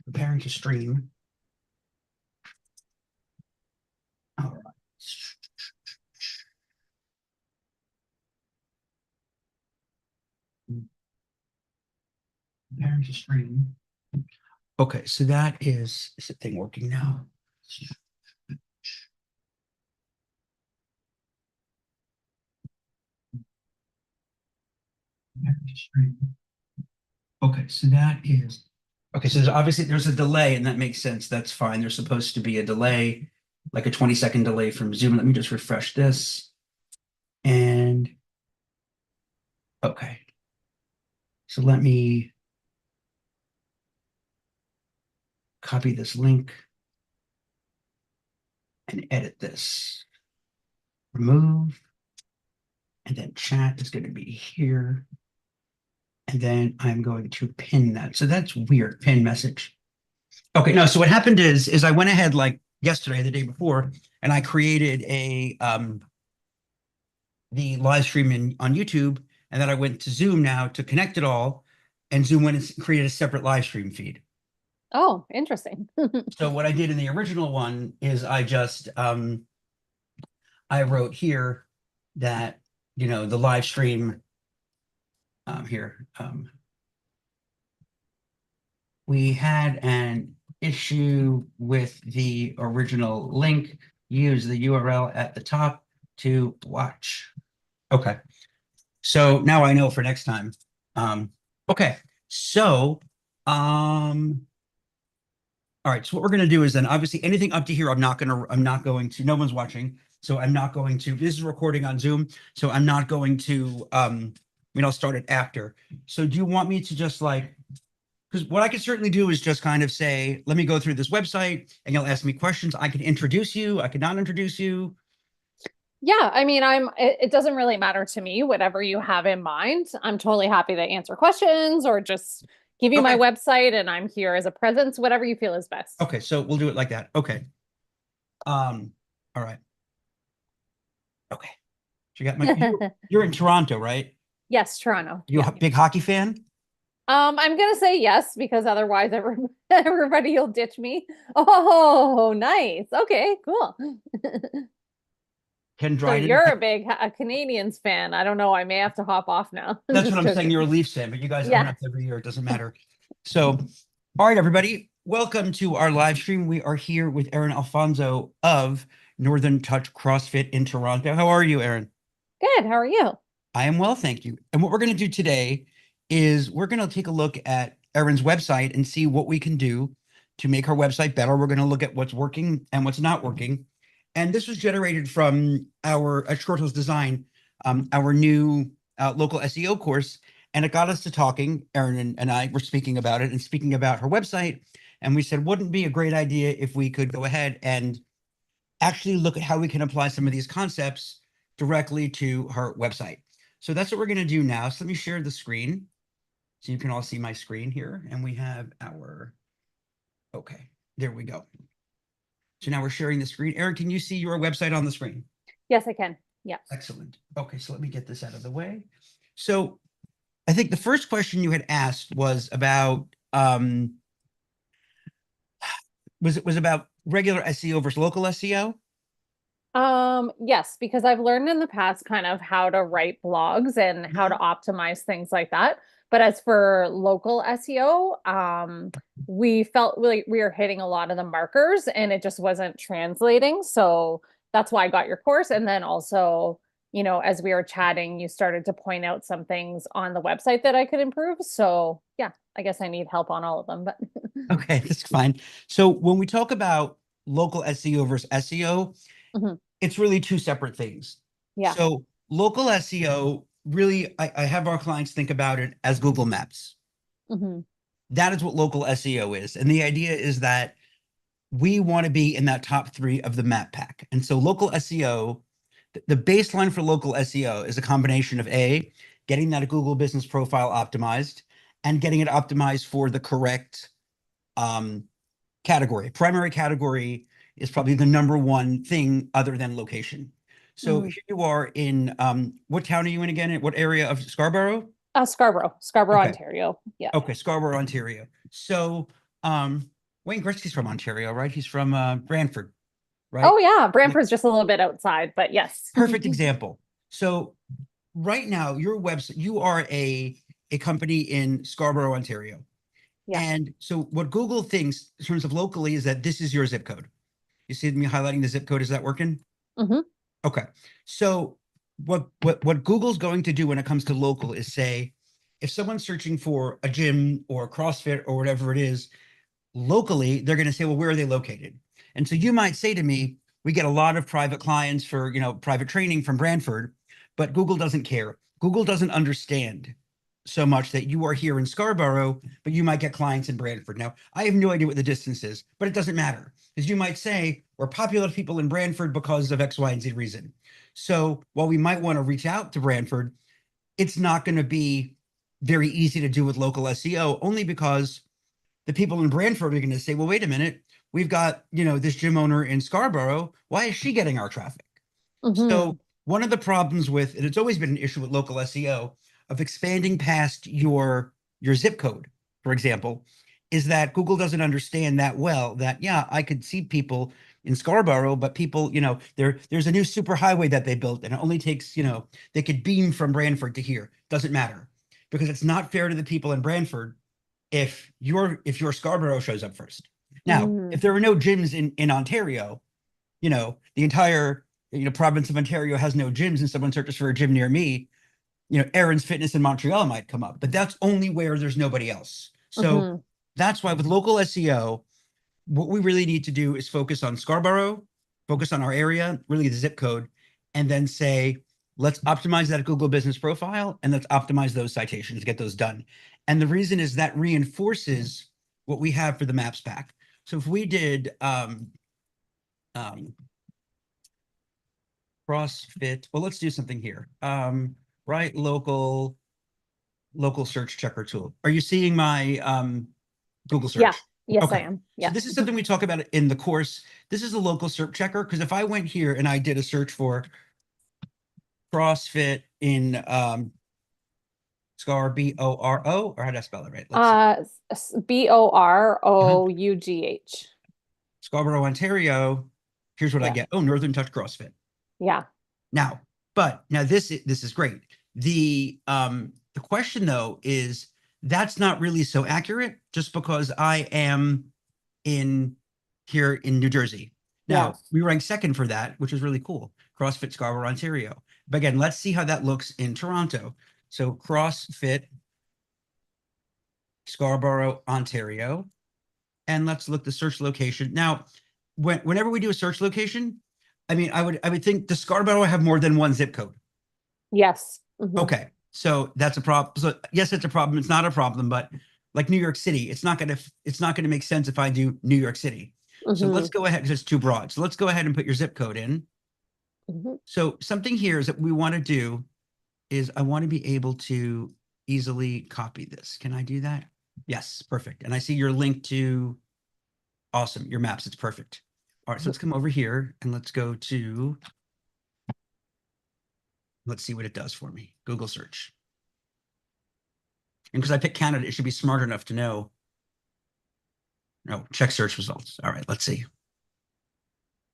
Preparing to stream. All right. Preparing to stream. Okay, so that is the thing working now? Preparing to stream. Okay, so that is, okay, so there's a delay, and that makes sense. That's fine. There's supposed to be a delay, like a 20-second delay from Zoom. Let me just refresh this. And okay. So let me copy this link and edit this. Remove. And then chat is going to be here. And then I'm going to pin that. So that's weird, pin message. Okay, no, so what happened is I went ahead like yesterday, the day before, and I created the live stream on YouTube, and then I went to Zoom now to connect it all, and Zoom went and created a separate live stream feed. Oh, interesting. So what I did in the original one is I just I wrote here that, you know, the live stream here. We had an issue with the original link. Use the URL at the top to watch. Okay. So now I know for next time. Okay. So, all right. So what we're going to do is then obviously anything up to here, I'm not going to, no one's watching. So I'm not going to, this is recording on Zoom. So I'm not going to, I mean, I'll start it after. So do you want me to just like, because what I can certainly do is just kind of say, let me go through this website and you'll ask me questions. I can introduce you. I could not introduce you. Yeah, I mean, it doesn't really matter to me, whatever you have in mind. I'm totally happy to answer questions or just give you my Okay. website and I'm here as a presence, whatever you feel is best. Okay. So we'll do it like that. Okay. All right. Okay. So you got you're in Toronto, right? Yes, Toronto. You Yeah. a big hockey fan? I'm gonna say yes because otherwise everybody will ditch me. Oh, nice. Okay, cool. Ken So Dryden. you're a big Canadians fan. I don't know. I may have to hop off now. That's what Just I'm saying. joking. You're a Leafs fan, but you guys own Yeah. us every year. It doesn't matter. So, all right, everybody. Welcome to our live stream. We are here with Erin Alfonso of Northern Touch CrossFit in Toronto. How are you, Erin? Good. How are you? I am well, thank you. And what we're going to do today is we're going to take a look at Erin's website and see what we can do to make her website better. We're going to look at what's working and what's not working. And this was generated from our at Short Hills Design, our new local SEO course. And it got us to talking. Erin and I were speaking about it and speaking about her website. And we said, wouldn't it be a great idea if we could go ahead and actually look at how we can apply some of these concepts directly to her website. So that's what we're going to do now. So let me share the screen so you can all see my screen here. And we have our, okay, there we go. So now we're sharing the screen. Erin, can you see your website on the screen? Yes, I can. Yeah. Excellent. Okay, so let me get this out of the way. So I think the first question you had asked was about, was about regular SEO versus local SEO? Yes, because I've learned in the past kind of how to write blogs and how to optimize things like that. But as for local SEO, we felt we were hitting a lot of the markers and it just wasn't translating. So that's why I got your course. And then also, as we were chatting, you started to point out some things on the website that I could improve. So yeah, I guess I need help on all of them, but Okay, that's fine. So when we talk about local SEO versus SEO, Mhm. it's really two separate things. Yeah. So local SEO, really, I have our clients think about it as Google Maps. hmm That is what local SEO is. And the idea is that we want to be in that top 3 of the map pack. And so local SEO, the baseline for local SEO is a combination of getting that Google business profile optimized and getting it optimized for the correct category. Primary category is probably the number one thing other than location. So here you are in, what town are you in again? What area of Scarborough, Okay. Ontario. Yeah. Okay, Scarborough, Ontario. So Wayne Gretzky's from Ontario, right? He's from Brantford, right? Oh yeah, Like, Brantford's just a little bit outside, but yes. perfect example. So right now, your website, you are a company in Scarborough, Ontario. Yeah. And so what Google thinks in terms of locally is that this is your zip code. You see me highlighting the zip code? Is that working? Hmm. Okay. So what Google's going to do when it comes to local is say, if someone's searching for a gym or CrossFit or whatever it is, locally, they're going to say, well, where are they located? And so you might say to me, we get a lot of private clients for, private training from Brantford, but Google doesn't care. Google doesn't understand so much that you are here in Scarborough, but you might get clients in Brantford. Now, I have no idea what the distance is, but it doesn't matter because you might say we're popular people in Brantford because of X, Y, and Z reason. So while we might want to reach out to Brantford, it's not going to be very easy to do with local SEO only because the people in Brantford are going to say, well, wait a minute, we've got, this gym owner in Scarborough. Why is she getting our traffic? So Hmm. one of the problems with, and it's always been an issue with local SEO of expanding past your zip code, for example, is that Google doesn't understand that well that, yeah, I could see people in Scarborough, but people, there's a new super highway that they built and it only takes, they could beam from Brantford to here. Doesn't matter because it's not fair to the people in Brantford if your Scarborough shows up first. Now, Hmm. if there are no gyms in Ontario, the entire province of Ontario has no gyms, and someone searches for a gym near me, Aaron's Fitness in Montreal might come up, but that's only where there's nobody else. So Hmm. that's why with local SEO, what we really need to do is focus on Scarborough, focus on our area, really the zip code, and then say, let's optimize that Google business profile and let's optimize those citations, get those done. And the reason is that reinforces what we have for the maps pack. So if we did um, CrossFit, well, let's do something here. Right, local search checker tool. Are you seeing my Google Yeah. search? Yes, I Okay. am. So Yeah. this is something we talk about in the course. This is a local search checker because if I went here and I did a search for CrossFit in Scar Boro, or how do I spell it right? Let's see. Uh-huh. Borough. Scarborough, Ontario. Here's what I Yeah. get. Oh, Northern Touch CrossFit. Yeah. Now, this is great. The question though is that's not really so accurate just because I am in here in New Jersey. Yeah. Now, we ranked second for that, which is really cool. CrossFit Scarborough, Ontario. But again, let's see how that looks in Toronto. So CrossFit Scarborough, Ontario. And let's look the search location. Now, whenever we do a search location, I would think does Scarborough have more than one zip code? Yes. Hmm. Okay. So that's a problem. So yes, it's a problem. It's not a problem, but like New York City, it's not gonna make sense if I do New York City. So Hmm. let's go ahead because it's too broad. So let's go ahead and put your zip code in. Hmm. So something here is that we want to do is I want to be able to easily copy this. Can I do that? Yes, perfect. And I see your link to awesome, your maps. It's perfect. All right, so let's come over here and let's go to let's see what it does for me. Google search. And because I picked Canada, it should be smart enough to know. No, check search results. All right, let's see.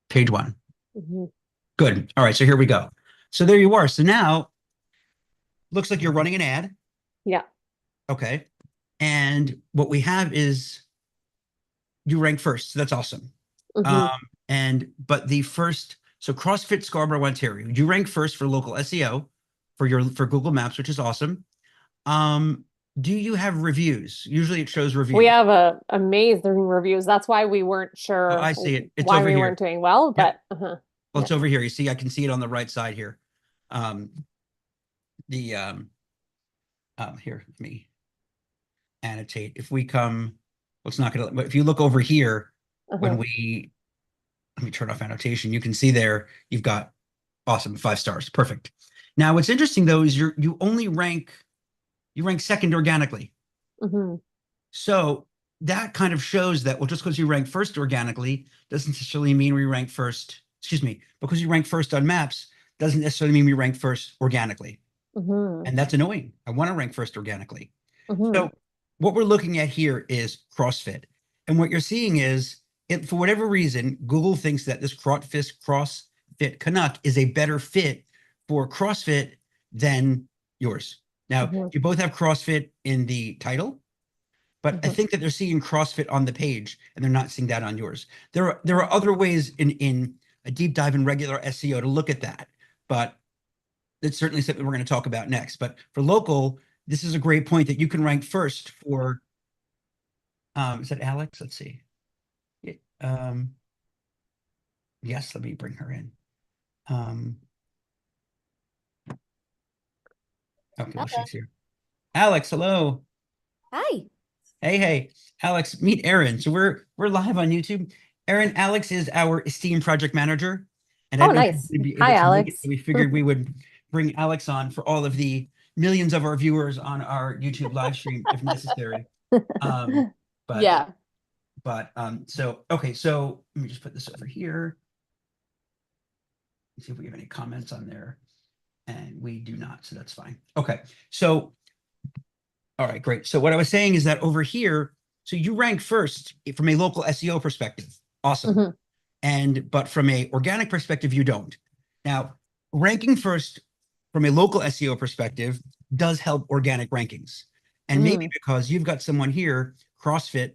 Page one. Hmm. Good. All right, so here we go. So there you are. So now looks like you're running an ad. Yeah. Okay. And what we have is you rank first. So that's awesome. Hmm. But the first, so CrossFit Scarborough, Ontario, you rank first for local SEO for Google Maps, which is awesome. Um, do you have reviews? Usually it shows We reviews. have amazing reviews. That's why we weren't Oh, sure I see it. It's why over we here. weren't doing well, Yep. but Well, yeah. it's over here. You see, I can see it on the right side here. Um, the Here, let me annotate. If we come, well, it's not gonna, but if you look over here, when Uh-huh. we let me turn off annotation, you can see there you've got awesome 5 stars. Perfect. Now, what's interesting though is you rank second organically. Hmm. So that kind of shows that, well, just because you rank first organically doesn't necessarily mean we rank first. Excuse me, because you rank first on maps doesn't necessarily mean we rank first organically. Hmm. And that's annoying. I want to rank first organically. Hmm. So what we're looking at here is CrossFit. And what you're seeing is, it, for whatever reason, Google thinks that this CrossFit Canuck is a better fit for CrossFit than yours. Now, Mhm, you both have CrossFit in the title, but I mhm, think that they're seeing CrossFit on the page and they're not seeing that on yours. There are mhm. other ways in a deep dive in regular SEO to look at that, but it's certainly something we're going to talk about next. But for local, this is a great point that you can rank first for. Is that Alex? Let's see. Yeah, yes, let me bring her in. Um, okay, well, Okay. she's here. Alex, hello. Hi. Hey, Alex, meet Erin. So we're live on YouTube. Erin, Alex is our esteemed project manager, and I Oh, didn't know if nice. we'd be Hi, able to make it, Alex. so we figured we would bring Alex on for all of the millions of our viewers on our YouTube live stream if necessary. Um, but Yeah. so okay, so let me just put this over here. See if we have any comments on there. And we do not, so that's fine. Okay, so all right, great. So what I was saying is that over here, so you rank first from a local SEO perspective. Awesome. Mhm, And but from a organic perspective, you don't. Now, ranking first from a local SEO perspective does help organic rankings. And maybe mm. because you've got someone here, CrossFit,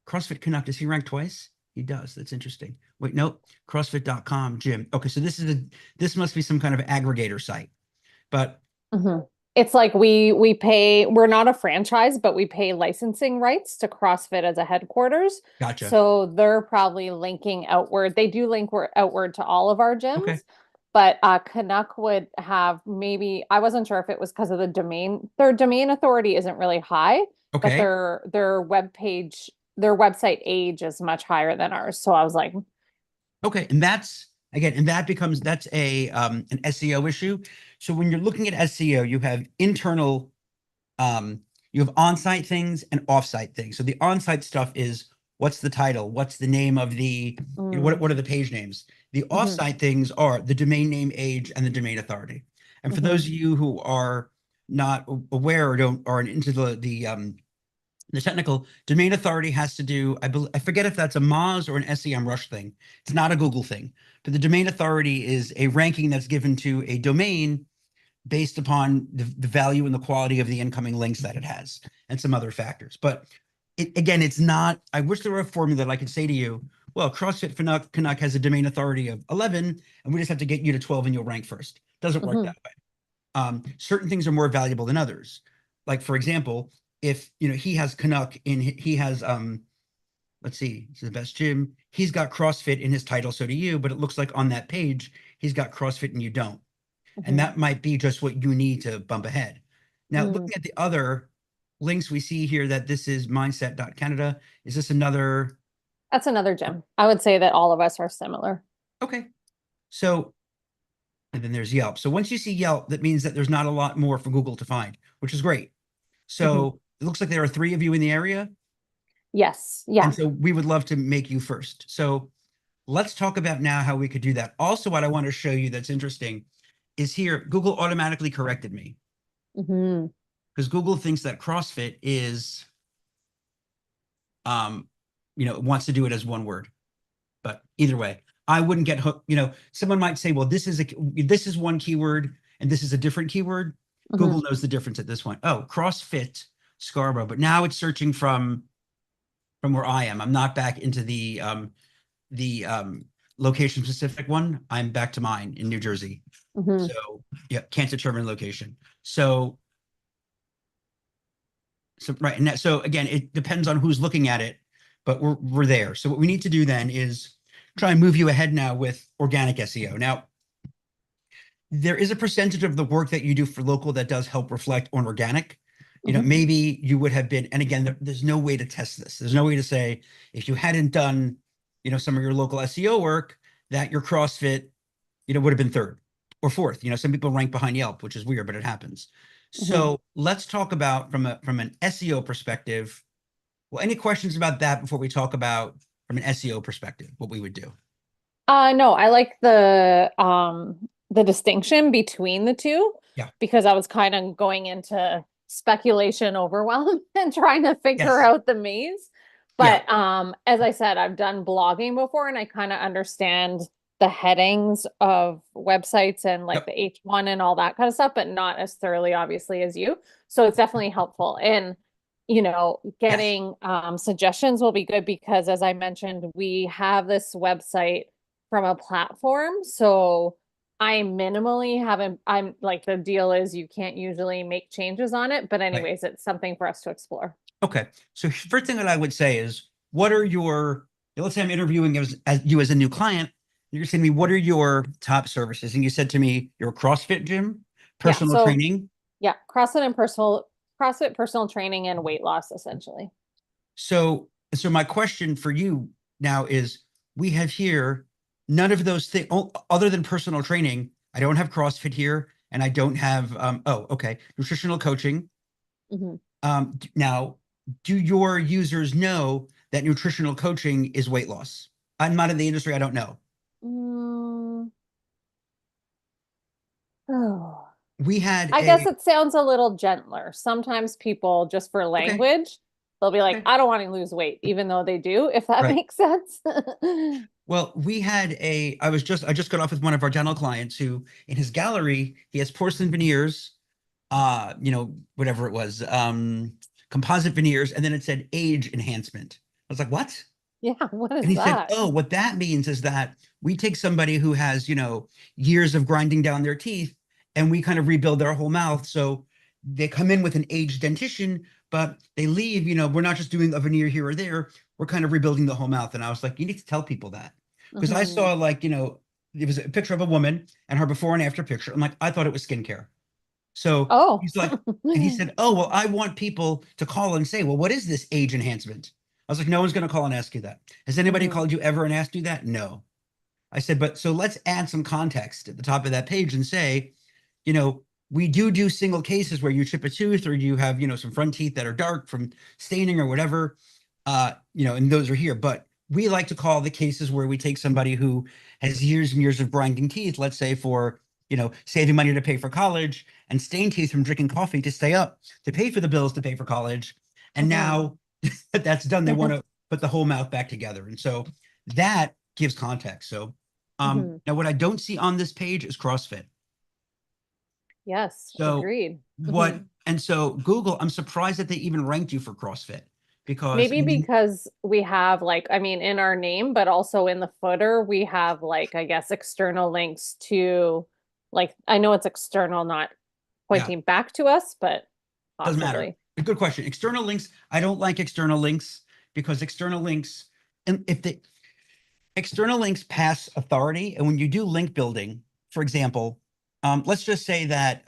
CrossFit Connect, does he rank twice? He does. That's interesting. Wait, nope. CrossFit.com gym. Okay, so this must be some kind of aggregator site. But Mhm. It's like we pay, we're not a franchise, but we pay licensing rights to CrossFit as a headquarters. gotcha. So they're probably linking outward. They do link outward to all of our Okay. gyms, but Canuck would have maybe, I wasn't sure if it was because of the domain. Their domain authority isn't really high, but Okay. their web page, their website age is much higher than ours. So I was like, Okay, and that's again, and that becomes that's a an SEO issue. So when you're looking at SEO, you have internal, you have on-site things and off-site things. So the on-site stuff is what's the title, what's the name of the, mm, what are the page names? The mhm, off-site things are the domain name, age, and the domain authority. And for those mhm, of you who are not aware or don't aren't into the technical domain authority has to do, I forget if that's a Moz or an SEM Rush thing. It's not a Google thing, but the domain authority is a ranking that's given to a domain based upon the value and the quality of the incoming links that it has and some other factors. But again, it's not, I wish there were a formula that I could say to you, well, CrossFit Canuck has a domain authority of 11, and we just have to get you to 12 and you'll rank first. Doesn't work mhm, that way. Certain things are more valuable than others. Like for example, if he has Canuck in he has let's see, this is the best gym. He's got CrossFit in his title, so do you, but it looks like on that page he's got CrossFit and you don't. And mhm, that might be just what you need to bump ahead. Now, mm. looking at the other links we see here that this is mindset.canada. Is this another? That's another gym. I would say that all of us are similar. Okay. So, and then there's Yelp. So once you see Yelp, that means that there's not a lot more for Google to find, which is great. Mhm. So it looks like there are three of you in the area. Yes. And Yeah. so we would love to make you first. So let's talk about now how we could do that. Also, what I want to show you that's interesting is here, Google automatically corrected me Hmm. because Google thinks that CrossFit is, um, wants to do it as one word. But either way, I wouldn't get hooked. Someone might say, well, this is one keyword and this is a different keyword. Hmm. Google knows the difference at this point. Oh, CrossFit Scarborough, but now it's searching from where I am. I'm not back into the location specific one. I'm back to mine in New Jersey. Hmm. So yeah, can't determine location. So right, and so again, it depends on who's looking at it, but we're there. So what we need to do then is try and move you ahead now with organic SEO. Now, there is a percentage of the work that you do for local that does help reflect on organic. Hmm. Maybe you would have been, and again, there's no way to test this. There's no way to say if you hadn't done, some of your local SEO work that your CrossFit, would have been third or fourth. Some people rank behind Yelp, which is weird, but it happens. Hmm. So let's talk about from an SEO perspective. Well, any questions about that before we talk about from an SEO perspective, what we would do? No, I like the distinction between the two Yeah. because I was kind of going into speculation overwhelm and trying to figure Yes. out the maze. Yeah. But as I said, I've done blogging before and I kind of understand the headings of websites and like Yep. the H1 and all that kind of stuff, but not as thoroughly, obviously, as you. So it's definitely helpful. And, Yes. getting suggestions will be good because, as I mentioned, we have this website from a platform. So I minimally haven't, I'm like, the deal is you can't usually make changes on it. But, Right. anyways, it's something for us to explore. Okay. So first thing that I would say is, what are your, let's say I'm interviewing as you as a new client. You're saying to me, what are your top services? And you said to me, you're a CrossFit gym, Yeah. personal So, training. yeah, CrossFit personal training and weight loss essentially. So my question for you now is, we have here none of those things other than personal training. I don't have CrossFit here, and I don't have oh, okay, nutritional coaching. Hmm. Now, do your users know that nutritional coaching is weight loss? I'm not in the industry. I don't know. Mm, oh, We had I guess a it sounds a little gentler. Sometimes people, just for okay, language, they'll be like, okay, I don't want to lose weight, even though they do, if that right. makes sense. Well, we had a, I just got off with one of our dental clients who in his gallery, he has porcelain veneers, whatever it was, composite veneers, and then it said age enhancement. I was like, what? Yeah, what And is he said, that? oh, what that means is that we take somebody who has, years of grinding down their teeth and we kind of rebuild their whole mouth. So they come in with an aged dentition, but they leave, we're not just doing a veneer here or there. We're kind of rebuilding the whole mouth. And I was like, you need to tell people that. Because I Hmm. saw like, it was a picture of a woman and her before and after picture. I'm like, I thought it was skincare. So Oh. he's like, and he said, oh, well, I want people to call and say, well, what is this age enhancement? I was like, no one's going to call and ask you that. Has anybody Hmm. called you ever and asked you that? No. I said, but so let's add some context at the top of that page and say, we do single cases where you chip a tooth or you have, some front teeth that are dark from staining or whatever, and those are here. But we like to call the cases where we take somebody who has years and years of grinding teeth, let's say for, saving money to pay for college and stained teeth from drinking coffee to stay up to pay for the bills to pay for college. And Hmm. now that that's done, they want to put the whole mouth back together. And so that gives context. So Hmm. now what I don't see on this page is CrossFit. Yes, So agreed. Hmm. and so Google, I'm surprised that they even ranked you for CrossFit because Maybe because we have like, I mean, in our name, but also in the footer, we have like, I guess, external links to like, I know it's external, not yeah, pointing back to us, but doesn't matter. possibly. A good question. External links, I don't like external links because external links, and if they external links pass authority, and when you do link building, for example, let's just say that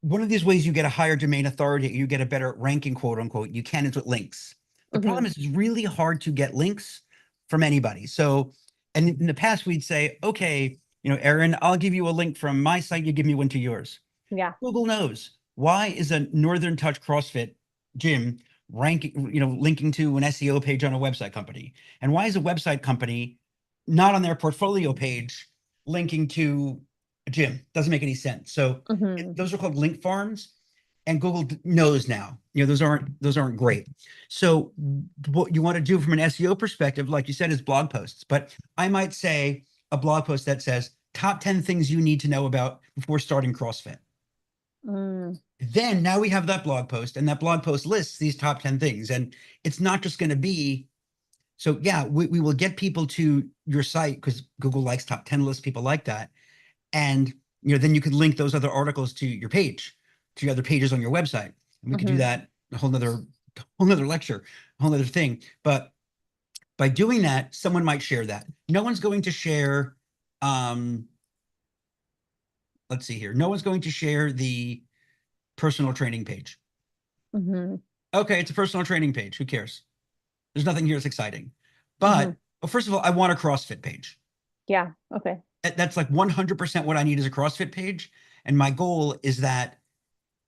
one of these ways you get a higher domain authority, you get a better ranking, quote unquote, you can is with links. The Hmm. problem is it's really hard to get links from anybody. So, and in the past we'd say, okay, Aaron, I'll give you a link from my site, you give me one to yours. Yeah. Google knows. Why is a Northern Touch CrossFit gym ranking, linking to an SEO page on a website company? And why is a website company not on their portfolio page linking to a gym? Doesn't make any sense. So Hmm. those are called link farms, and Google knows now. Those aren't great. So what you want to do from an SEO perspective, like you said, is blog posts. But I might say a blog post that says top 10 things you need to know about before starting CrossFit. Mm. Then now we have that blog post, and that blog post lists these top 10 things. And it's not just going to be, so yeah, we will get people to your site because Google likes top 10 lists, people like that. And then you could link those other articles to your page, to your other pages on your website. And we could do Hmm. that a whole nother lecture, a whole nother thing. But by doing that, someone might share that. No one's going to share, um, let's see here. No one's going to share the personal training page. Hmm. Okay, it's a personal training page. Who cares? There's nothing here that's exciting. Hmm. But well, first of all, I want a CrossFit page. Yeah. Okay. That's like 100% what I need is a CrossFit page. And my goal is that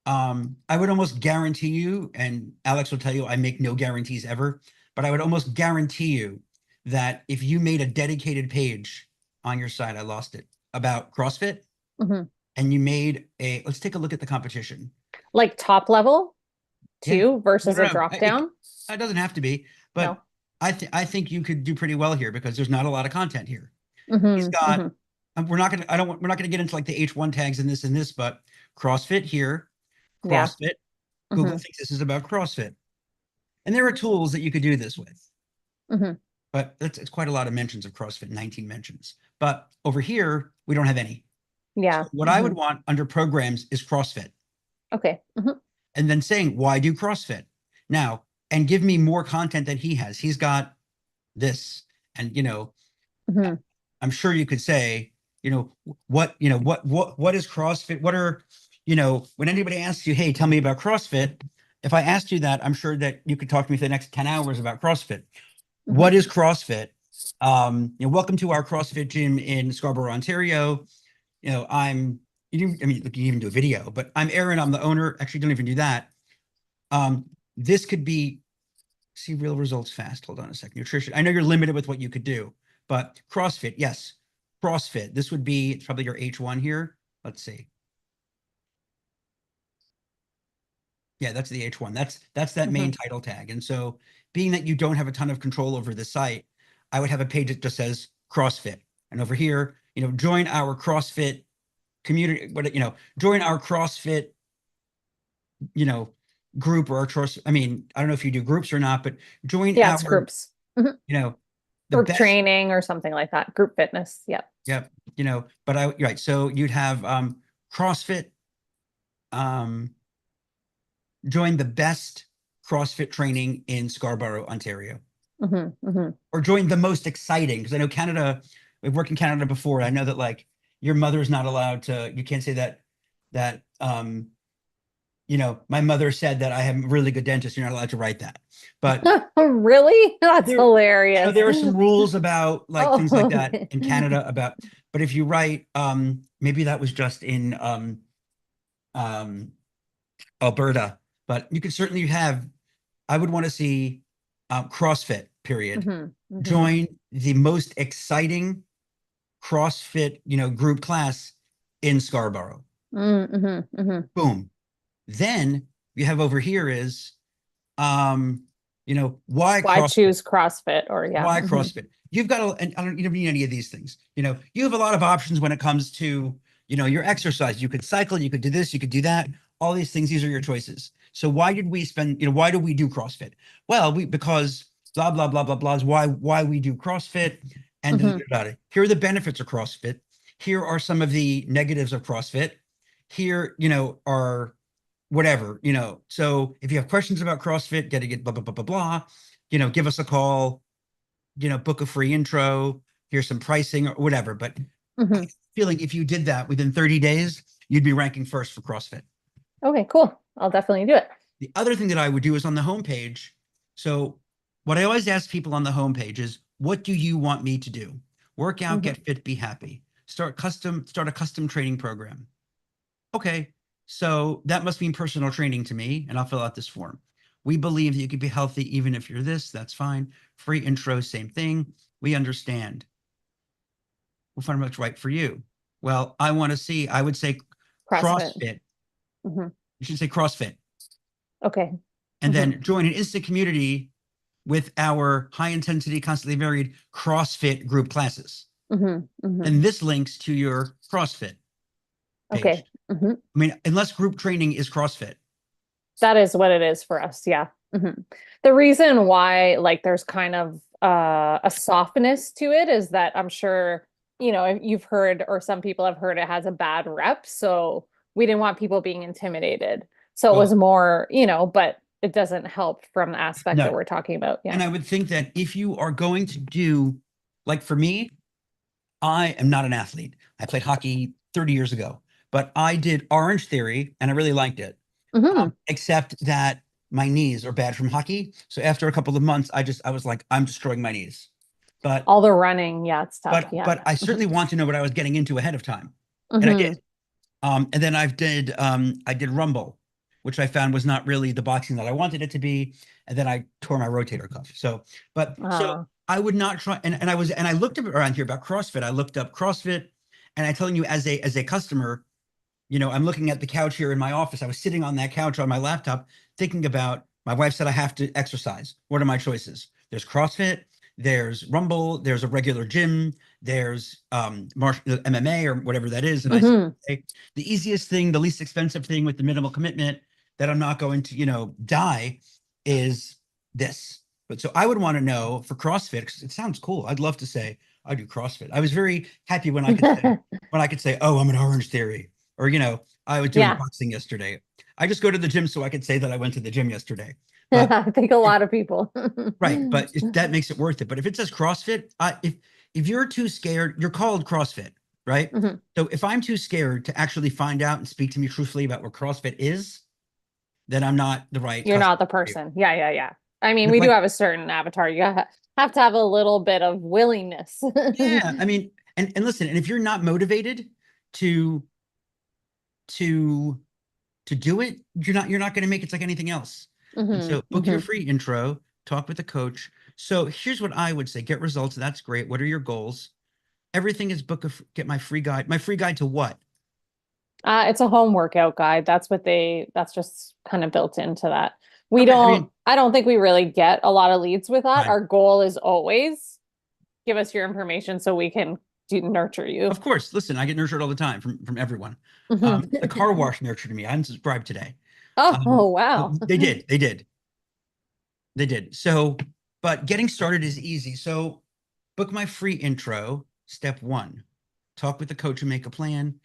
I would almost guarantee you, and Alex will tell you I make no guarantees ever, but I would almost guarantee you that if you made a dedicated page on your site, I lost it, about CrossFit, Hmm. and you made let's take a look at the competition. Like top level? Yeah. too No, versus no, a no. drop down? It doesn't have to be, but No. I think you could do pretty well here because there's not a lot of content here. He's Mm-hmm, got, mm-hmm. we're not gonna, I don't want, we're not gonna get into like the H1 tags and this, but CrossFit here, Yeah. CrossFit. Google Mm-hmm, thinks this is about CrossFit. And there are tools that you could do this with, mm-hmm. but it's quite a lot of mentions of CrossFit, 19 mentions. But over here, we don't have any. So Yeah. what I Mm-hmm. would want under programs is CrossFit. Okay. Mm-hmm. And then saying, why do CrossFit? Now, and give me more content that he has. He's got this. And, Mm-hmm. I'm sure you could say, what is CrossFit? What are, when anybody asks you, hey, tell me about CrossFit. If I asked you that, I'm sure that you could talk to me for the next 10 hours about CrossFit. Mm-hmm. What is CrossFit? Welcome to our CrossFit gym in Scarborough, Ontario. I mean, you can even do a video, but I'm Aaron. I'm the owner. Actually, don't even do that. Um, this could be, see real results fast. Hold on a second. Nutrition. I know you're limited with what you could do, but CrossFit, yes. CrossFit. This would be, it's probably your H1 here. Let's see. Yeah, that's the H1. That's that main Mm-hmm. title tag. And so being that you don't have a ton of control over the site, I would have a page that just says CrossFit. And over here, join our CrossFit community, join our CrossFit, you know, group or our trust. I mean, I don't know if you do groups or not, but join Yeah, it's our, groups. Mm-hmm. you know, the Group best. training or something like that. Group fitness. Yep. Yep. But right. So you'd have CrossFit, um, join the best CrossFit training in Scarborough, Ontario, Mm-hmm. Mm-hmm. or join the most exciting. Because I know Canada, we've worked in Canada before. I know that like your mother's not allowed to, you can't say that my mother said that I have a really good dentist. You're not allowed to write that. But Really? That's there, I know hilarious. there are some rules about like things like Oh, that in Canada about, but if you write, maybe that was just in um, Alberta, but you could certainly have, I would want to see CrossFit, period. hmm hmm Join the most exciting CrossFit, group class in Scarborough. hmm hmm Boom. Then you have over here is, why Why CrossFit? choose CrossFit or yeah. Why CrossFit? You've got and I don't you don't need any of these things. You have a lot of options when it comes to, your exercise. You could cycle, you could do this, you could do that. All these things, these are your choices. So why did we spend, why do we do CrossFit? Well, because blah, blah, blah, blah, blah is why we do CrossFit. And hmm about it. Here are the benefits of CrossFit. Here are some of the negatives of CrossFit. Here, are whatever, So if you have questions about CrossFit, get blah, blah, blah, blah, blah, give us a call, book a free intro, here's some pricing or whatever. But I hmm have a feeling if you did that within 30 days, you'd be ranking first for CrossFit. Okay, cool. I'll definitely do it. The other thing that I would do is on the homepage. So what I always ask people on the homepage is, what do you want me to do? Work out, hmm get fit, be happy. Start a custom training program. Okay, so that must mean personal training to me, and I'll fill out this form. We believe that you can be healthy even if you're this, that's fine. Free intro, same thing. We understand. We'll find what's right for you. Well, I would say CrossFit. CrossFit. hmm You should say CrossFit. Okay. And hmm then join an instant community with our high intensity, constantly varied CrossFit group classes. hmm hmm And this links to your CrossFit page. Okay. hmm I mean, unless group training is CrossFit. That is what it is for us. Yeah. The reason why like there's kind of a softness to it is that I'm sure, if you've heard or some people have heard it has a bad rep. So we didn't want people being intimidated. So it was Well, more, but it doesn't help from the aspect that no. we're talking about. Yeah. And I would think that if you are going to do, like for me, I am not an athlete. I played hockey 30 years ago, but I did Orange Theory and I really liked it. hmm Except that my knees are bad from hockey. So after a couple of months, I was like, I'm destroying my knees. But All the running. Yeah, it's tough. Yeah. but I certainly want to know what I was getting into ahead of time. And I did. hmm And then I did Rumble, which I found was not really the boxing that I wanted it to be. And then I tore my rotator cuff. So Uh, I would not try, and I looked up around here about CrossFit. I looked up CrossFit, and I'm telling you, as a customer, I'm looking at the couch here in my office. I was sitting on that couch on my laptop thinking about, my wife said I have to exercise. What are my choices? There's CrossFit, there's Rumble, there's a regular gym, there's MMA or whatever that is. And I said, Hmm. okay, the easiest thing, the least expensive thing with the minimal commitment that I'm not going to, die is this. But so I would want to know for CrossFit, because it sounds cool. I'd love to say I do CrossFit. I was very happy when I could say, oh, I'm an Orange Theory, or I was doing Yeah. boxing yesterday. I just go to the gym so I could say that I went to the gym yesterday. But I think a it, lot of people. right, but that makes it worth it. But if it says CrossFit, if you're too scared, you're called CrossFit, right? Mhm. So if I'm too scared to actually find out and speak to me truthfully about what CrossFit is, then I'm not the right You're customer not the for you. person. Yeah, yeah, yeah. I mean, And if we do I, have a certain avatar. You have to have a little bit of willingness. yeah, I mean, and listen, and if you're not motivated to to to do it, you're not going to make it. It's like anything else. And Hmm. so book your Hmm. free intro, talk with the coach. So here's what I would say: get results. That's great. What are your goals? Everything is get my free guide. My free guide to what? It's a home workout guide. That's just kind of built into that. We Okay, I don't, mean, I don't think we really get a lot of leads with that. fine. Our goal is always give us your information so we can nurture you. Of course. Listen, I get nurtured all the time from everyone. Mhm. The car wash nurtured me. I unsubscribed today. Oh, wow. They did. So, but getting started is easy. So, book my free intro. Step one, talk with the coach and make a plan.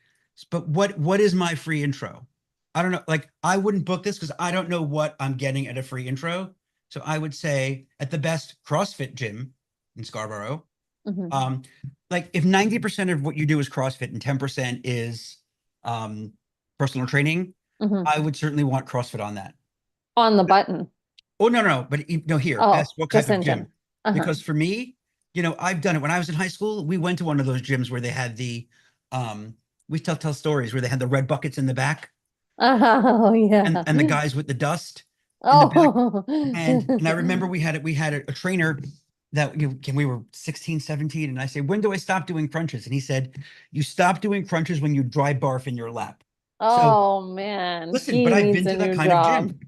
But what is my free intro? I don't know. Like, I wouldn't book this because I don't know what I'm getting at a free intro. So I would say at the best CrossFit gym in Scarborough, Mhm. um, like if 90% of what you do is CrossFit and 10% is um, personal training, Mhm. I would certainly want CrossFit on that. On the button. Oh, no, no, but no, here, Oh, best what type just of in gym? gym. Uh-huh. Because for me, I've done it. When I was in high school, we went to one of those gyms where they had we still tell stories where they had the red buckets in the back Oh, and yeah. the guys with the dust in the back. Oh. And I remember we had a trainer that we were 16, 17, and I say, when do I stop doing crunches? And he said, you stop doing crunches when you dry barf in your lap. So Oh man, listen, but he I've needs been a to that new kind of job. gym.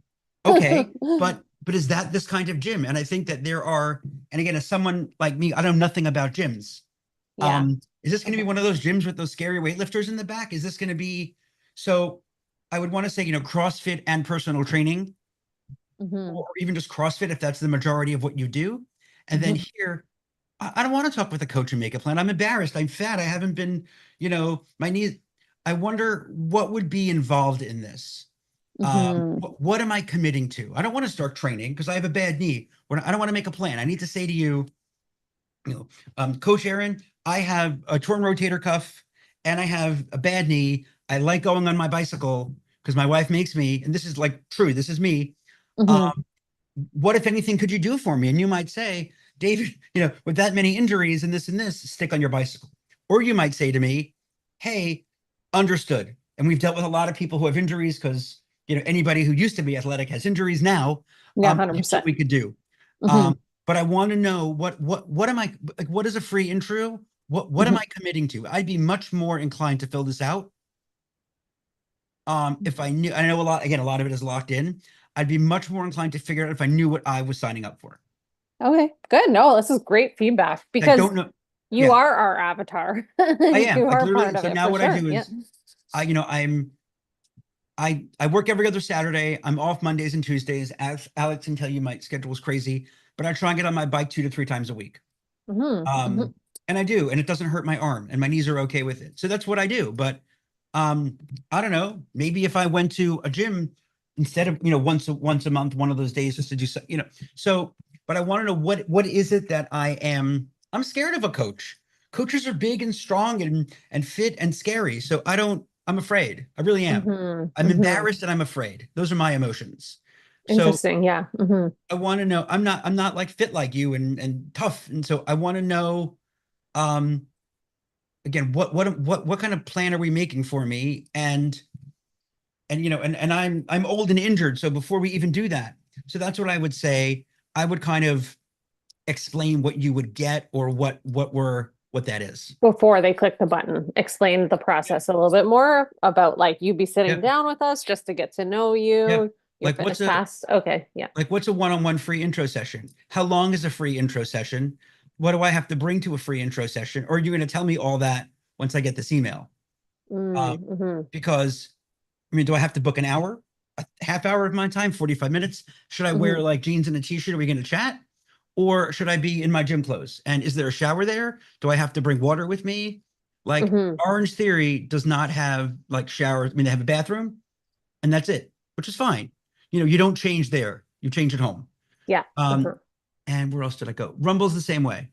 Okay, but is that this kind of gym? And I think that there are, and again, as someone like me, I know nothing about gyms. Yeah. Is this going to be Okay. one of those gyms with those scary weightlifters in the back? Is this going to be so? I would want to say, CrossFit and personal training, Hmm. or even just CrossFit if that's the majority of what you do. And then Hmm. here, I don't want to talk with a coach and make a plan. I'm embarrassed. I'm fat. I haven't been, my knees. I wonder what would be involved in this. Hmm. What am I committing to? I don't want to start training because I have a bad knee. I don't want to make a plan. I need to say to you, Coach Aaron, I have a torn rotator cuff and I have a bad knee. I like going on my bicycle because my wife makes me, and this is like true. This is me. Hmm. Um, what, if anything, could you do for me? And you might say, David, with that many injuries and this, stick on your bicycle. Or you might say to me, hey, understood. And we've dealt with a lot of people who have injuries because, anybody who used to be athletic has injuries now. Yeah, Here's what 100%. we could do. Hmm. But I want to know what am I like? What is a free intro? What am Hmm. I committing to? I'd be much more inclined to fill this out if I knew. I know a lot of it is locked in. I'd be much more inclined to figure out if I knew what I was signing up for. Okay, good. No, this is great feedback I because don't know. you Yeah, are our avatar. I am. You Like are literally. part of So it now for what I sure. do Yeah. is I work every other Saturday. I'm off Mondays and Tuesdays. As Alex can tell you, my schedule is crazy, but I try and get on my bike 2 to 3 times a week. Hmm. Hmm. Um, and I do, and it doesn't hurt my arm, and my knees are okay with it. So that's what I do. But um, I don't know. Maybe if I went to a gym instead of once a month, one of those days, just to do so, So, but I want to know what is it that I am. I'm scared of a coach. Coaches are big and strong and fit and scary. So I don't. I'm afraid. I really am. Hmm. I'm Hmm. embarrassed and I'm afraid. Those are my emotions. So Interesting. Yeah. Hmm. I want to know. I'm not like fit like you and tough. And so I want to know. Um, again, what kind of plan are we making for me? And I'm old and injured. So before we even do that, so that's what I would say. I would kind of explain what you would get or what we're what that is. Before they click the button, explain the process a little bit more about like you be sitting Yep. down with us just to get to know Yep. you, your Like fitness past. Okay. Yeah. what's a one-on-one free intro session? How long is a free intro session? What do I have to bring to a free intro session? Or are you going to tell me all that once I get this email? Mm-hmm. Because I mean, do I have to book an hour, a half hour of my time, 45 minutes? Should I wear Mm-hmm. like jeans and a t-shirt? Are we going to chat? Or should I be in my gym clothes? And is there a shower there? Do I have to bring water with me? Like Mm-hmm. Orange Theory does not have like showers. I mean, they have a bathroom and that's it, which is fine. You know, you don't change there. You change at home. Yeah. Um, Mhm. and where else did I go? Rumble's the same way,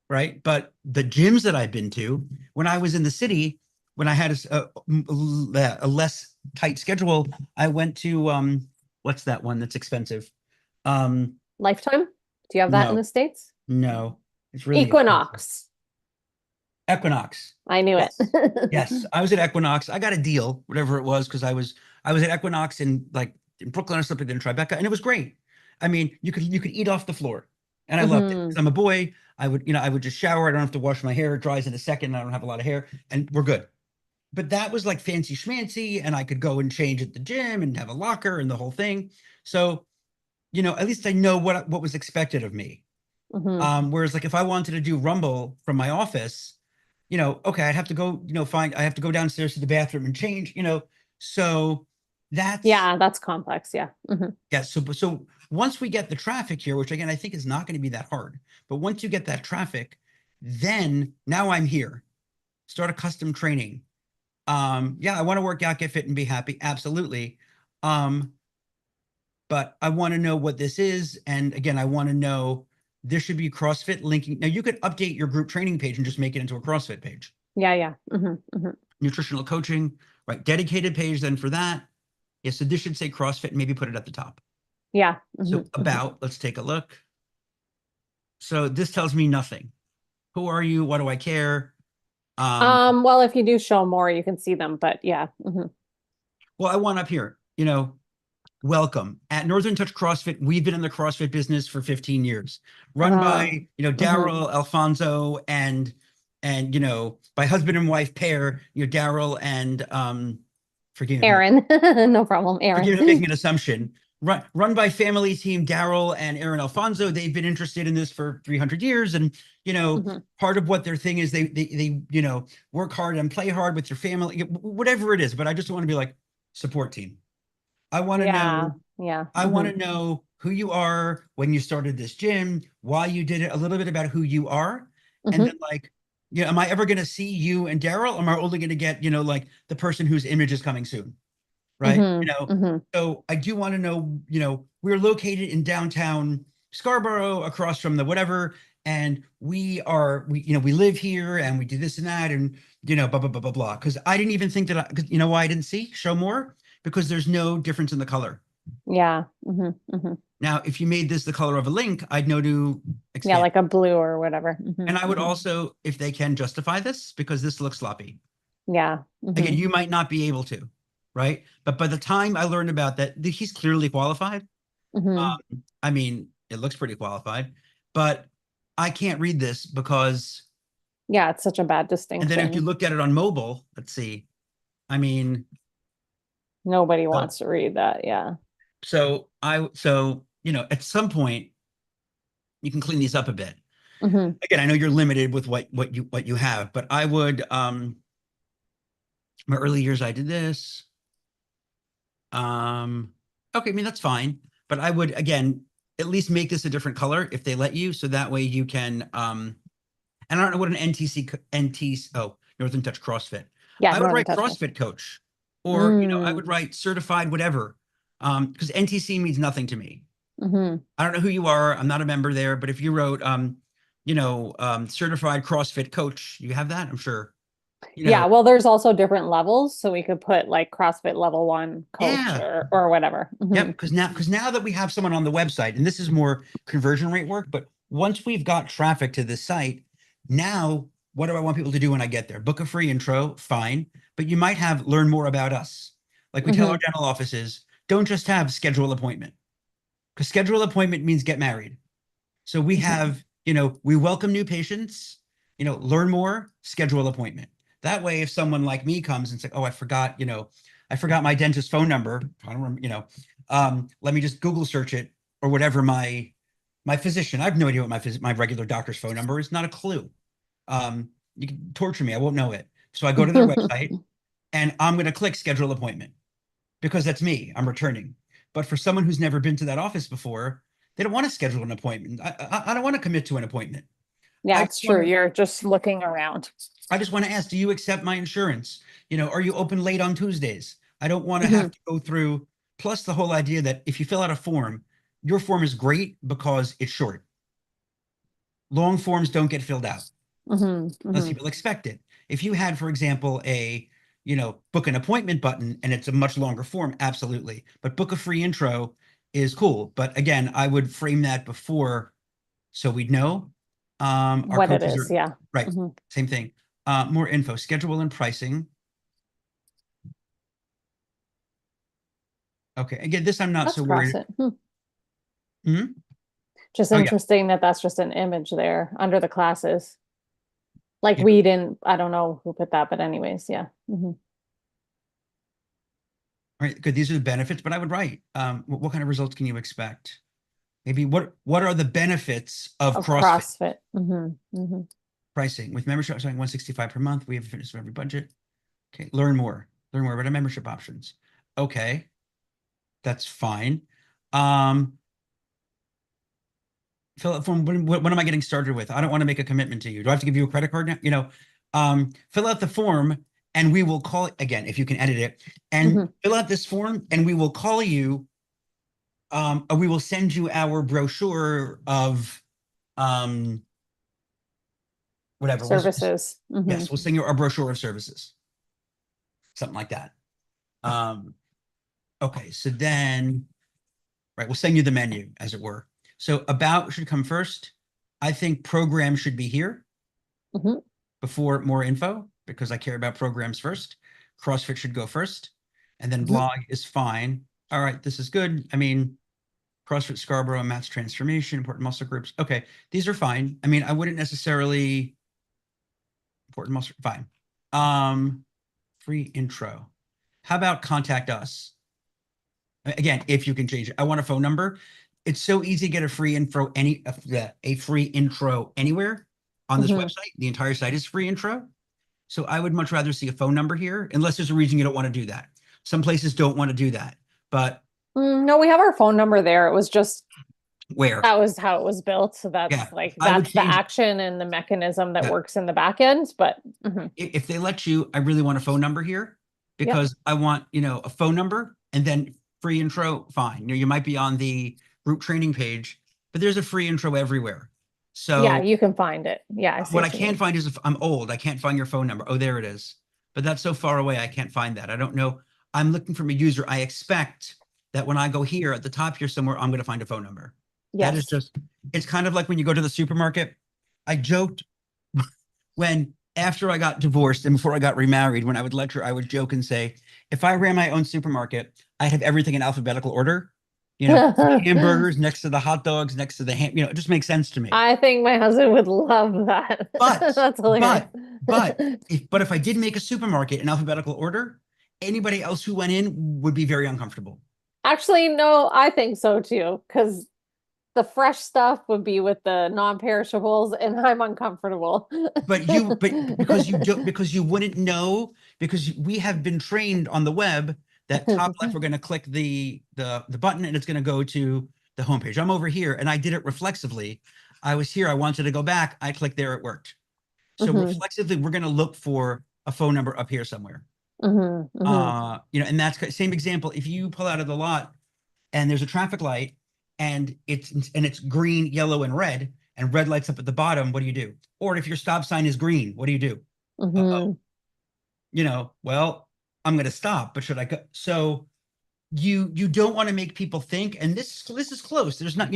right? But the gyms that I've been to, when I was in the city, when I had a less tight schedule, I went to what's that one that's expensive? Um, Lifetime? Do you have that in no, the States? no, it's really expensive. Equinox. Equinox. I knew it. Yes. Yes. I was at Equinox. I got a deal, whatever it was, because I was at Equinox in like in Brooklyn or something in Tribeca, and it was great. I mean, you could eat off the floor. And I loved it. Hmm. Because I'm a boy. I would just shower. I don't have to wash my hair. It dries in a second. I don't have a lot of hair, and we're good. But that was like fancy schmancy, and I could go and change at the gym and have a locker and the whole thing. So, at least I know what was expected of me. Hmm. Whereas like if I wanted to do Rumble from my office, okay, I'd have to go, I have to go downstairs to the bathroom and change, so that's, Yeah, that's complex. Yeah. Hmm. yeah. So once we get the traffic here, which again, I think is not going to be that hard, but once you get that traffic, then now I'm here, start a custom training. Yeah, I want to work out, get fit and be happy. Absolutely. Um, but I want to know what this is. And again, I want to know there should be CrossFit linking. Now you could update your group training page and just make it into a CrossFit page. Yeah. Yeah. Hmm. Hmm. Nutritional coaching, right? Dedicated page then for that. Yeah, so this should say CrossFit and maybe put it at the top. Yeah. Hmm. So let's take a look. So this tells me nothing. Who are you? What do I care? Well, if you do show more, you can see them, but yeah. Hmm. Well, I want up here, welcome at Northern Touch CrossFit. We've been in the CrossFit business for 15 years, run Uh, by, hmm. Daryl, Alfonso, and by husband and wife pair, Daryl and, forgive me, Aaron. No problem, Aaron. forgive me for making an assumption. Run by family team Daryl and Aaron Alfonso. They've been interested in this for 300 years, and Hmm. part of what their thing is they work hard and play hard with your family, whatever it is. But I just want to be like support team. I want to Yeah. know. Yeah. I want Hmm. to know who you are, when you started this gym, why you did it, a little bit about who you are, and Hmm. then like, am I ever going to see you and Daryl? Am I only going to get like the person whose image is coming soon? Right. Hmm. Hmm. So I do want to know, we're located in downtown Scarborough across from the whatever. And we live here and we do this and that and, blah, blah, blah, blah, blah. Cause I didn't even think that cause why I didn't see show more because there's no difference in the color. Yeah. Hmm. Hmm. Now, if you made this the color of a link, I'd know to Yeah, expand. like a blue or whatever. Hmm. And I would Hmm. also, if they can justify this because this looks sloppy. Yeah. Again, Hmm. you might not be able to, right? But by the time I learned about that, he's clearly qualified. Hmm. I mean, it looks pretty qualified, but I can't read this because, Yeah, it's such a bad and then if you distinction. looked at it on mobile, let's see. I mean, Nobody so, wants to read that. Yeah. at some point you can clean these up a bit. Hmm. Again, I know you're limited with what you have, but I would, my early years, I did this. Okay, I mean, that's fine, but I would, again, at least make this a different color if they let you. So that way you can, and I don't know what an Northern Touch CrossFit. Yeah, I would Northern write Touch Cross. CrossFit coach, or, I would Mm. write certified whatever. Because NTC means nothing to me. Hmm. I don't know who you are. I'm not a member there, but if you wrote, certified CrossFit coach, you have that, I'm sure, Yeah, well, there's also different levels, so we could put like CrossFit level one coach yeah. or whatever. Yep, Hmm. because now that we have someone on the website, and this is more conversion rate work, but once we've got traffic to this site, now what do I want people to do when I get there? Book a free intro, fine, but you might have learn more about us. Like we tell our Hmm. dental offices, don't just have schedule appointment, because schedule appointment means get married. So we Hmm. have, we welcome new patients. learn more, schedule appointment. That way, if someone like me comes and says, oh, I forgot my dentist phone number. I don't remember, let me just Google search it or whatever my physician. I have no idea what my regular doctor's phone number is, not a clue. You can torture me, I won't know it. So I go to their website and I'm going to click schedule appointment because that's me. I'm returning. But for someone who's never been to that office before, they don't want to schedule an appointment. I don't want to commit to an appointment. Yeah, I it's just want true. to You're just looking around. I just want to ask, do you accept my insurance? Are you open late on Tuesdays? I don't want to have Mhm, to go through, plus the whole idea that if you fill out a form, your form is great because it's short. Long forms don't get filled out mhm, unless mhm. people expect it. If you had, for example, book an appointment button and it's a much longer form, absolutely. But book a free intro is cool. But again, I would frame that before so we'd know. Our What it coaches is, are yeah. right. Mhm. Same thing. More info, schedule and pricing. Okay. Again, this I'm not That's so worried. CrossFit. Hmm? Just Oh yeah. interesting that that's just an image there under the classes. Like Yeah. we didn't, I don't know who put that, but anyways, yeah. Mhm. All right. Good. These are the benefits, but I would write, what kind of results can you expect? Maybe what are the benefits of Of CrossFit CrossFit. pricing with membership starting 165 per month? We have a fitness for every budget. Okay. Learn more. Learn more about our membership options. Okay. That's fine. Um, fill out form. What am I getting started with? I don't want to make a commitment to you. Do I have to give you a credit card now? Fill out the form and we will call again if you can edit it and Mhm. fill out this form and we will call you. Or we will send you our brochure of um whatever. Services. Yes, we'll send you our brochure of services, something like that. Um, okay, so then right, we'll send you the menu as it were. So about should come first. I think program should be here Mhm. before more info because I care about programs first. CrossFit should go first, and then Mhm. blog is fine. All right, this is good. I mean, CrossFit Scarborough, mass transformation, important muscle groups. Okay, these are fine. I mean, I wouldn't necessarily important muscle. Fine. Um, free intro. How about contact us? Again, if you can change it. I want a phone number. It's so easy to get a free intro a free intro anywhere on this Mhm. website. The entire site is free intro. So I would much rather see a phone number here, unless there's a reason you don't want to do that. Some places don't want to do that, but No, we have our phone number there. It was just where? that was how it was built. So Yeah, I would that's the change it. action and the mechanism that Yeah, works in the back end. But if they let you, I really want a phone number here yep. because I want, a phone number and then free intro, fine. You might be on the group training page, but there's a free intro everywhere. Yeah, So you can find it. Yeah, I see what I what you can't mean. find is if I'm old, I can't find your phone number. Oh, there it is. But that's so far away, I can't find that. I don't know. I'm looking from a user. I expect that when I go here at the top here somewhere, I'm going to find a phone number. That is Yes. just, it's kind of like when you go to the supermarket. I joked when after I got divorced and before I got remarried, when I would lecture, I would joke and say, if I ran my own supermarket, I'd have everything in alphabetical order. Hamburgers next to the hot dogs, next to the ham. It just makes sense to me. I think my husband would love that. But, That's hilarious. but, but if I did make a supermarket in alphabetical order, anybody else who went in would be very uncomfortable. Actually, no, I think so too, because the fresh stuff would be with the non-perishables, and I'm uncomfortable. But because you don't, because you wouldn't know, because we have been trained on the web that top left, we're going to click the button and it's going to go to the homepage. I'm over here and I did it reflexively. I was here. I wanted to go back. I clicked there. It worked. So hmm reflexively, we're going to look for a phone number up here somewhere. hmm hmm And that's same example. If you pull out of the lot and there's a traffic light and it's green, yellow, and red lights up at the bottom, what do you do? Or if your stop sign is green, what do you do? Uh-oh, hmm well, I'm going to stop, but should I go? So you don't want to make people think, and this is close. There's not,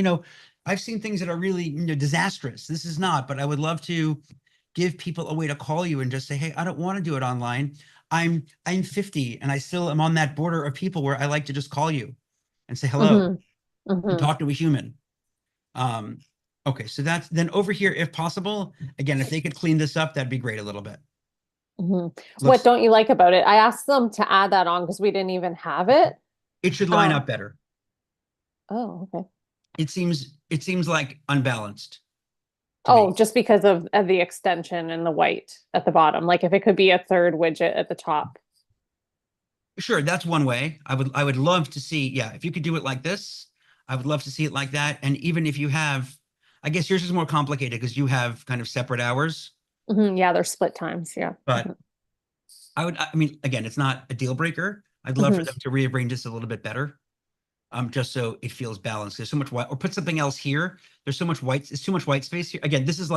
I've seen things that are really, disastrous. This is not, but I would love to give people a way to call you and just say, hey, I don't want to do it online. I'm 50 and I still am on that border of people where I like to just call you and say hello hmm and hmm talk to a human. Um, Okay, so that's then over here, if possible, again, if they could clean this up, that'd be great a little bit. Mhm. What Looks, don't you like about it? I asked them to add that on because we didn't even have it. it should line Um, up better. oh, okay. It seems like unbalanced to Oh, me. just because of the extension and the white at the bottom. Like if it could be a third widget at the top. Sure, that's one way. I would love to see, yeah, if you could do it like this, I would love to see it like that. And even if you have, I guess yours is more complicated because you have kind of separate hours, Yeah, they're split times. Yeah. but I mean, again, it's not a deal breaker. I'd love for Mhm. them to rearrange this a little bit better. Just so it feels balanced. There's so much white, or put something else here. There's so much white, it's too much white space here. Again, this is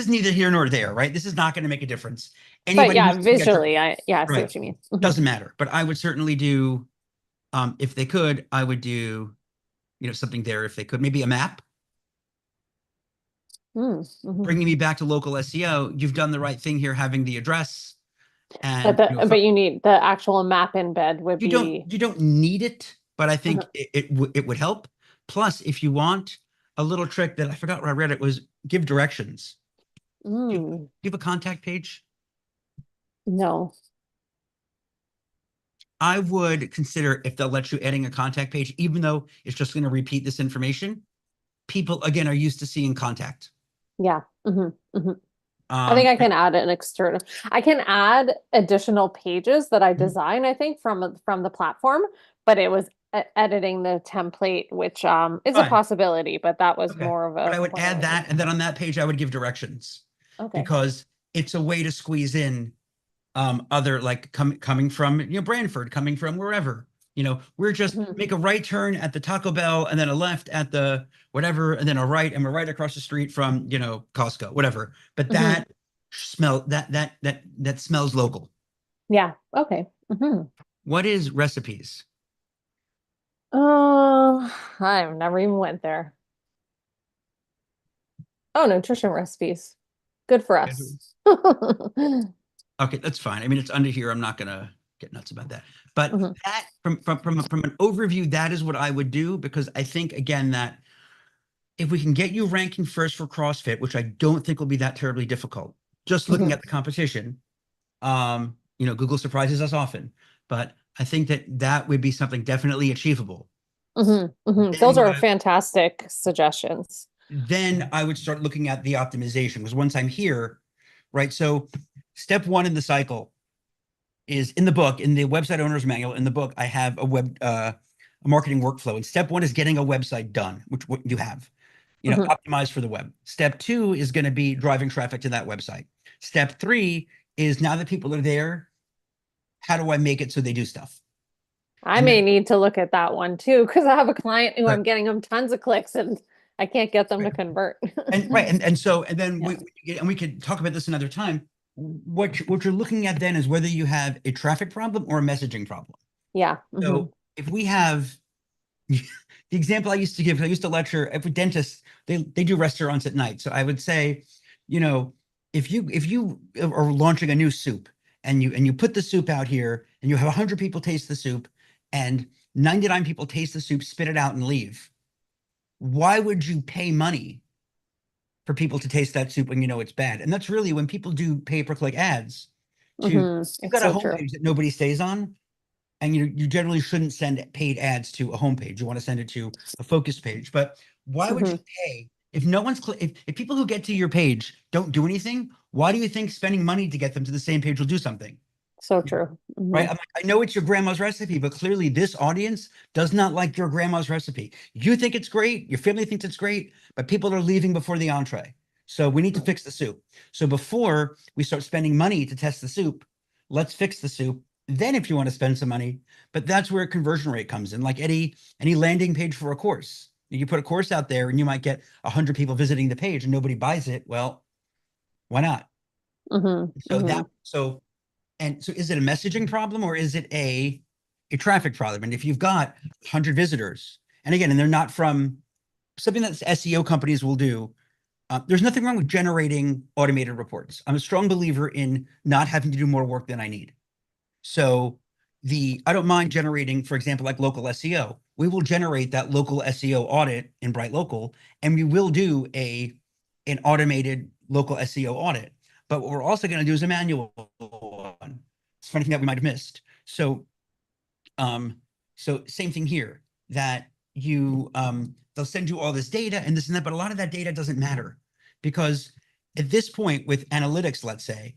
neither here nor there, right? This is not going to make a difference. But Anybody yeah, who's looking at your, visually, I see right, what you mean. doesn't matter. But I would certainly do, if they could, I would do, something there if they could. Maybe a map. Mm-hmm. Bringing me back to local SEO, you've done the right thing here, having the address, But and but you need the actual map embed would you don't be you don't need it, but I think uh-huh. it would help. Plus, if you want a little trick that I forgot where I read it was give directions. Give a contact page. No. I would consider if they'll let you adding a contact page, even though it's just going to repeat this information. People again are used to seeing contact. Yeah. I think I can add an external. I can add additional pages that I design, I think, from the platform, but it was editing the template, which is a Fine. possibility, but that was Okay. more of But a I would add formality. that, and then on that page, I would give directions Okay. because it's a way to squeeze in other like coming from Brantford, coming from wherever. We're just hmm make a right turn at the Taco Bell and then a left at the whatever, and then a right, and we're right across the street from Costco, whatever. But hmm that smells local. Yeah. Okay. What is recipes? Oh, I've never even went there. Oh, nutrition recipes. Good for us. Okay, that's fine. I mean, it's under here. I'm not gonna get nuts about that. But Mhm. that from an overview, that is what I would do because I think again that if we can get you ranking first for CrossFit, which I don't think will be that terribly difficult, just looking Mhm. at the competition, Google surprises us often, but I think that that would be something definitely achievable. Then Those what are I fantastic suggestions. then I would start looking at the optimization because once I'm here, right? So step one in the cycle is in the book, in the website owner's manual, in the book, I have a marketing workflow. And step one is getting a website done, which what you have, Mhm. optimized for the web. Step two is going to be driving traffic to that website. Step three is now that people are there, how do I make it so they do stuff? I And may then, need to look at that one too, because I have a client who right, I'm getting them tons of clicks and I can't get them right, to convert. and right, and so, and then Yeah. we could talk about this another time. What you're looking at then is whether you have a traffic problem or a messaging problem. Yeah. So if we have the example I used to give, I used to lecture every dentist, they do restaurants at night. So I would say, you know, if you are launching a new soup and you put the soup out here and you have 100 people taste the soup and 99 people taste the soup, spit it out and leave. Why would you pay money for people to taste that soup when you know it's bad? And that's really when people do pay-per-click ads you've It's got a so true. homepage that nobody stays on, and you generally shouldn't send paid ads to a homepage. You want to send it to a focus page. But why would you hmm pay if no one's if people who get to your page don't do anything? Why do you think spending money to get them to the same page will do something? So true. Right? I'm like, I know it's your grandma's recipe, but clearly this audience does not like your grandma's recipe. You think it's great, your family thinks it's great, but people are leaving before the entree. So we need to fix the soup. So before we start spending money to test the soup, let's fix the soup. Then if you want to spend some money, but that's where conversion rate comes in. Like any landing page for a course. You put a course out there and you might get 100 people visiting the page and nobody buys it. Well, why not? hmm So hmm is it a messaging problem or is it a traffic problem? And if you've got 100 visitors, and again, and they're not from something that SEO companies will do, there's nothing wrong with generating automated reports. I'm a strong believer in not having to do more work than I need. So I don't mind generating, for example, like local SEO. We will generate that local SEO audit in Bright Local, and we will do an automated local SEO audit. But what we're also going to do is a manual one. It's funny thing that we might have missed. Um, so same thing here, that they'll send you all this data and this and that, but a lot of that data doesn't matter, because at this point with analytics, let's say,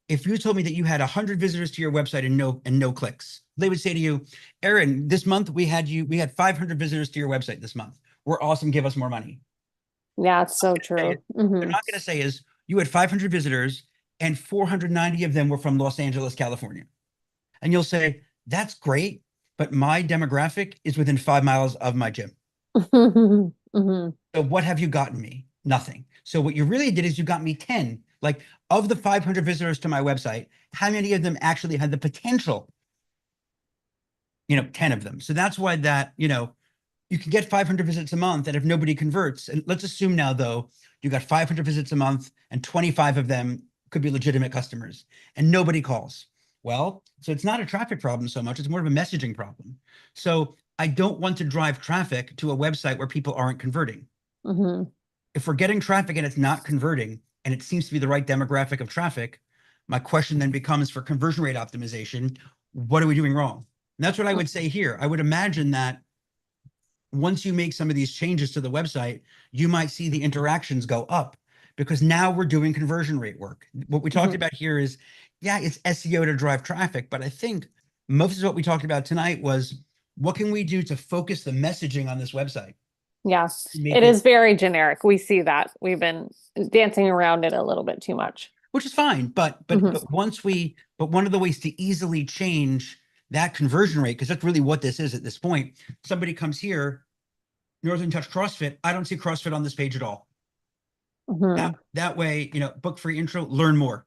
if you told me that you had 100 visitors to your website and no clicks, they would say to you, Aaron, this month we had 500 visitors to your website this month. We're awesome. Give us more money. Yeah, it's so true. They're not going to say is you had 500 visitors and 490 of them were from Los Angeles, California. And you'll say, that's great, but my demographic is within 5 miles of my gym. So what have you gotten me? Nothing. So what you really did is you got me 10. Like, of the 500 visitors to my website, how many of them actually had the potential? 10 of them. So that's why you can get 500 visits a month, and if nobody converts, and let's assume now though, you got 500 visits a month and 25 of them could be legitimate customers and nobody calls. Well, so it's not a traffic problem so much, it's more of a messaging problem. So I don't want to drive traffic to a website where people aren't converting. If we're getting traffic and it's not converting, and it seems to be the right demographic of traffic, my question then becomes, for conversion rate optimization, what are we doing wrong? And that's what I would say here. I would imagine that once you make some of these changes to the website, you might see the interactions go up, because now we're doing conversion rate work. What we talked about here is, yeah, it's SEO to drive traffic, but I think most of what we talked about tonight was, what can we do to focus the messaging on this website? Yes, it is very generic. We see that. We've been dancing around it a little bit too much. Which is fine, but one of the ways to easily change that conversion rate, because that's really what this is at this point. Somebody comes here, Northern Touch CrossFit. I don't see CrossFit on this page at all. That way, book free intro, learn more,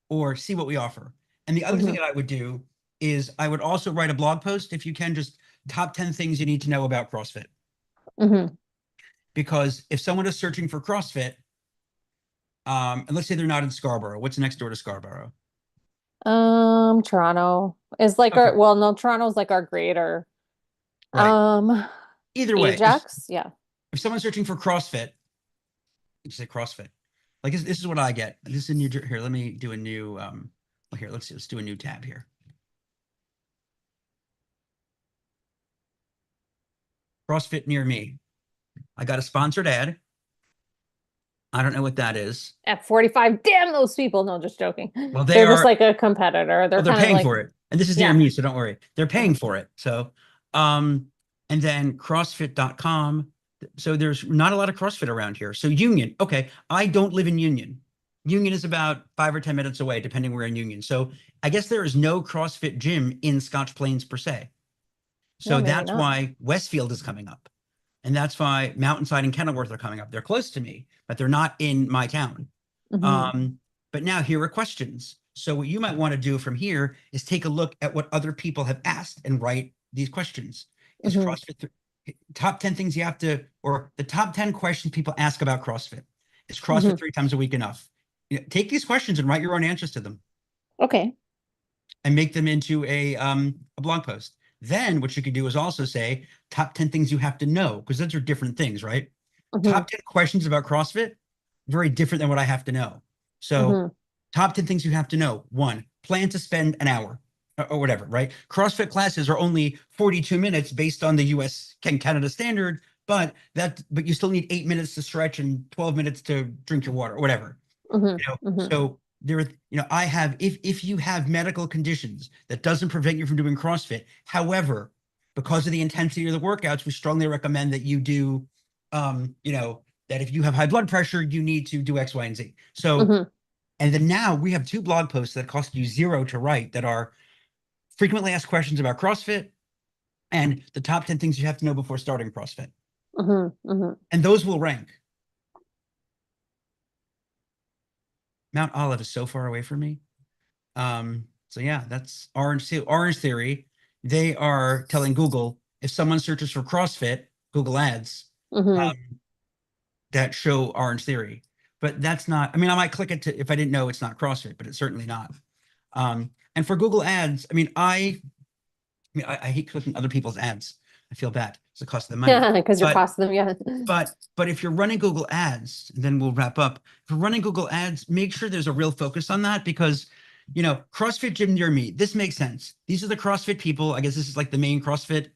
or see what we offer. And the other thing that I would do is I would also write a blog post, if you can, just top 10 things you need to know about CrossFit. Because if someone is searching for CrossFit, and let's say they're not in Scarborough, what's next door to Scarborough? Toronto is like Toronto's like our greater. Right. Either way, Ajax, yeah. If someone's searching for CrossFit, you say CrossFit. Like, this is what I get. This is a new, here, let me do a new, here, let's do a new tab here. CrossFit near me. I got a sponsored ad. I don't know what that is. F45. Damn those people. No, just joking. Well, they're just like a competitor. They're paying for it. And this is near me, so don't worry. They're paying for it. So, and then CrossFit.com. So there's not a lot of CrossFit around here. So Union. Okay. I don't live in Union. Union is about 5 or 10 minutes away, depending where in Union. So I guess there is no CrossFit gym in Scotch Plains per se. So that's why Westfield is coming up. And that's why Mountainside and Kenilworth are coming up. They're close to me, but they're not in my town. But now here are questions. So what you might want to do from here is take a look at what other people have asked and write these questions. Is CrossFit top 10 things you have to, or the top 10 questions people ask about CrossFit? Is CrossFit 3 times a week enough? Take these questions and write your own answers to them. Okay. And make them into a blog post. Then what you could do is also say top 10 things you have to know, because those are different things, right? Top 10 questions about CrossFit, very different than what I have to know. So top 10 things you have to know. 1, plan to spend an hour or whatever, right? CrossFit classes are only 42 minutes based on the US and Canada standard, but you still need 8 minutes to stretch and 12 minutes to drink your water or whatever. So there, I have, if you have medical conditions, that doesn't prevent you from doing CrossFit. However, because of the intensity of the workouts, we strongly recommend that you do, that if you have high blood pressure, you need to do X, Y, and Z. So, and then now we have 2 blog posts that cost you 0 to write, that are frequently asked questions about CrossFit and the top 10 things you have to know before starting CrossFit. And those will rank. Mount Olive is so far away from me. So yeah, that's Orange Theory. They are telling Google, if someone searches for CrossFit, Google ads, that show Orange Theory. But that's not, I mean, I might click it if I didn't know it's not CrossFit, but it's certainly not. And for Google Ads, I hate clicking other people's ads. I feel bad. It's a cost of the money. Yeah, because you're But costing them. Yeah. but if you're running Google Ads, then we'll wrap up. If you're running Google Ads, make sure there's a real focus on that because CrossFit gym near me. This makes sense. These are the CrossFit people. I guess this is like the main CrossFit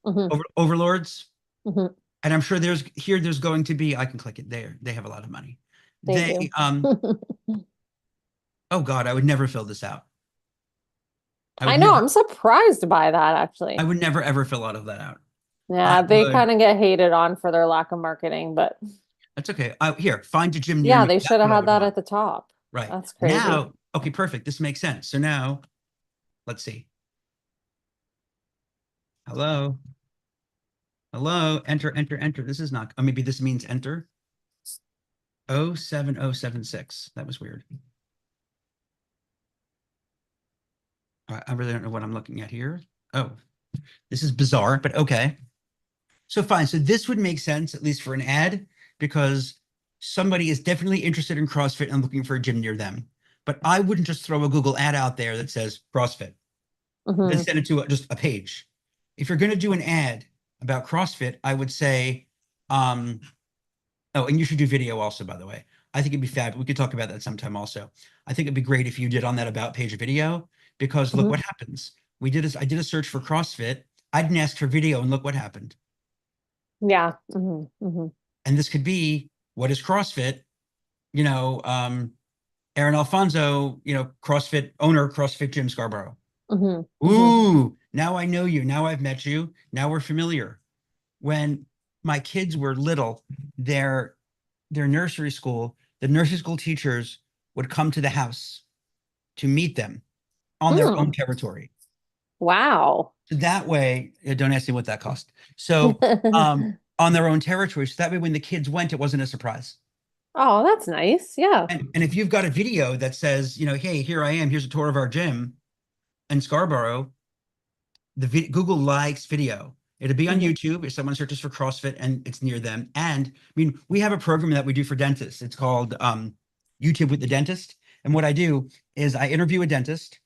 Hmm. overlords. Hmm. And I'm sure there's going to be, I can click it there. They have a lot of money. They They, do. oh God, I would never fill this out. I I would know. never, I'm surprised by that, I actually. would never ever fill out of that out. I Yeah, they would, kind of get hated on for their lack of marketing, but that's okay. Here, find a gym near yeah, me. they That's should have what I had would that want. at the top. Right. That's crazy. Now, okay, perfect. This makes sense. So now, let's see. Hello, hello, enter, enter, enter. This is not, maybe this means enter. 07076. That was weird. I really don't know what I'm looking at here. Oh, this is bizarre, but okay. So fine. So this would make sense, at least for an ad, because somebody is definitely interested in CrossFit and looking for a gym near them. But I wouldn't just throw a Google ad out there that says CrossFit, then Hmm. send it to just a page. If you're going to do an ad about CrossFit, I would say, um, oh, and you should do video also, by the way. I think it'd be fab. We could talk about that sometime also. I think it'd be great if you did on that about page video, because look Hmm. what happens. I did a search for CrossFit. I didn't ask for video, and look what happened. Yeah. Hmm. Hmm. And this could be, what is CrossFit? You know, Aaron Alfonso, CrossFit owner, CrossFit Gym Scarborough. Hmm. Hmm. Ooh, now I know you. Now I've met you. Now we're familiar. When my kids were little, their nursery school, the nursery school teachers would come to the house to meet them on their own Hmm. territory. Wow. So that way, don't ask me what that cost. So on their own territory. So that way, when the kids went, it wasn't a surprise. Oh, that's nice. Yeah. And if you've got a video that says, hey, here I am, here's a tour of our gym in Scarborough, Google likes video. It'll be on Hmm. YouTube if someone searches for CrossFit and it's near them. And I mean, we have a program that we do for dentists. It's called YouTube with the Dentist. And what I do is I interview a dentist,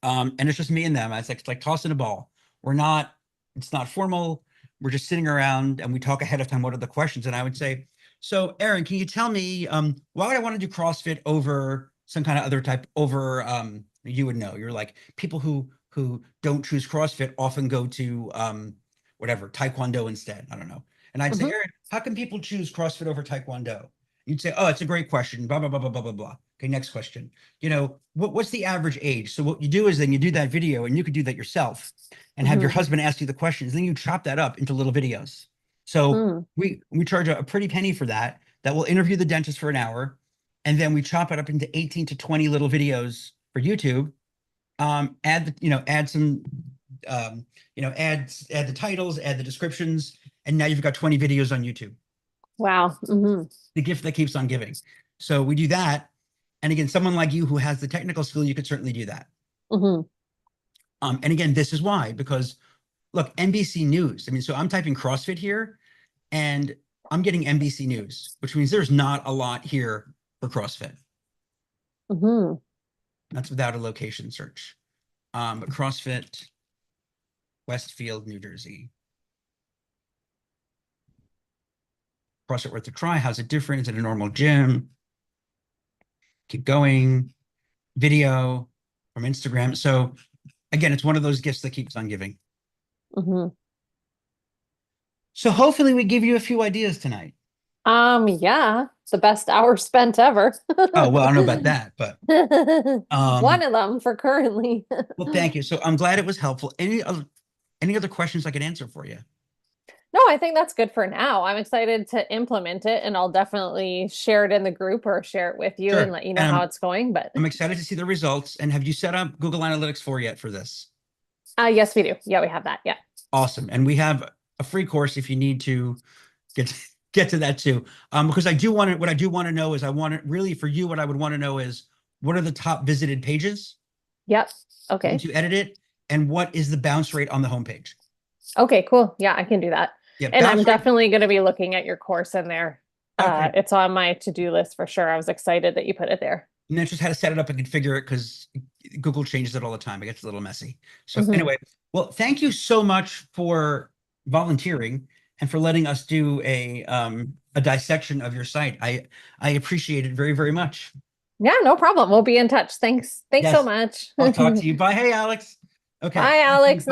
and it's just me and them. It's like tossing a ball. It's not formal. We're just sitting around and we talk ahead of time. What are the questions? And I would say, so Aaron, can you tell me why would I want to do CrossFit over some kind of other type over you would know. You're like people who don't choose CrossFit often go to whatever, Taekwondo instead. I don't know. And I'd say, Hmm. Aaron, how can people choose CrossFit over Taekwondo? You'd say, oh, it's a great question. Blah, blah, blah, blah, blah, blah, blah. Okay, next question. What's the average age? So what you do is then you do that video, and you could do that yourself and have your Hmm. husband ask you the questions. Then you chop that up into little videos. So Hmm. we charge a pretty penny for that. That will interview the dentist for an hour, and then we chop it up into 18 to 20 little videos for YouTube. Add some, add the titles, add the descriptions, and now you've got 20 videos on YouTube. Wow. Hmm. The gift that keeps on giving. So we do that. And again, someone like you who has the technical skill, you could certainly do that. Hmm. And again, this is why, because look, NBC News. I mean, so I'm typing CrossFit here and I'm getting NBC News, which means there's not a lot here for CrossFit. Hmm. That's without a location search. But CrossFit, Westfield, New Jersey. CrossFit worth a try. How's it different? Is it a normal gym? Keep going. Video from Instagram. So again, it's one of those gifts that keeps on giving. Hmm. So hopefully we give you a few ideas tonight. Yeah, the best hour spent ever. Oh, well, I don't know about that, but One of them for currently. well, thank you. So I'm glad it was helpful. Any other questions I could answer for you? No, I think that's good for now. I'm excited to implement it and I'll definitely share it in the group or share it with you and Sure. let you know And how it's going. But I'm excited to see the results. And have you set up Google Analytics 4 yet for this? yes, we do. Yeah, we have that. Yeah. Awesome. And we have a free course if you need to get get to that too. Because what I do want to know is really for you, what I would want to know is what are the top visited pages Yep. Okay. once you edit it, and what is the bounce rate on the homepage? Okay, cool. Yeah, I can do that. Yeah, And I'm bounce rate. definitely going to be looking at your course in there. Okay. It's on my to-do list for sure. I was excited that you put it there. And that's just how to set it up and configure it because Google changes it all the time. It gets a little messy. So Mhm. anyway, well, thank you so much for volunteering and for letting us do a dissection of your site. I appreciate it very, very much. Yeah, no problem. We'll be in touch. Thanks. Thanks so Yes, much. I'll talk to you. Bye. Hey, Alex. Okay. Bye, Alex.